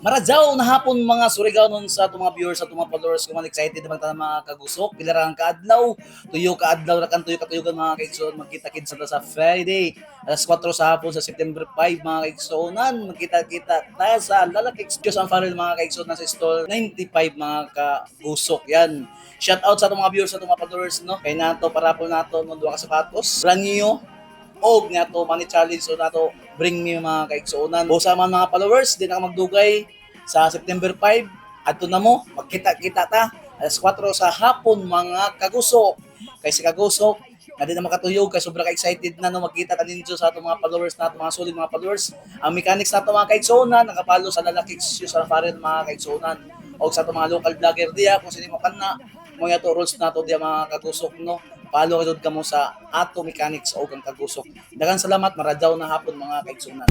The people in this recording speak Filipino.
Maradyaw na hapon mga Surigao nun sa itong mga viewers sa itong mga followers ko man excited naman tayo mga kagusok. Pilarang kaadlaw, tuyo kaadlaw na kan tuyo katuyugan mga kaigsoon. Magkita-kit sa Friday, alas 4 sa hapon sa September 5 mga kaigsoonan. Magkita-kita tayo sa lalaki Diyos ang Farrell mga kaigsoon na sa stall 95 mga kagusok. Yan. Shout out sa itong mga viewers sa itong mga followers no. Kay nato para po nato mo duha ka sapatos. Brand new og nga to money challenge so nato bring me mga kaigsuonan. Busa man mga followers, di na ka magdugay sa September 5 adto na mo magkita-kita ta alas 4 sa hapon mga kagusok. Kay si kagusok na di na makatuyog kay sobra ka excited na no magkita ka ninyo sa atong mga followers nato mga solid mga followers. Ang mechanics nato mga kaigsuonan nakapalo sa lalaki sa Farrell mga kaigsuonan og sa atong mga local vlogger diya kung sino mo kana mo yato rules nato diya mga kagusok no. Palo ka mo sa Ato Mechanics o kang kagusok. Daghang salamat, maradyaw na hapon mga kaigsunan.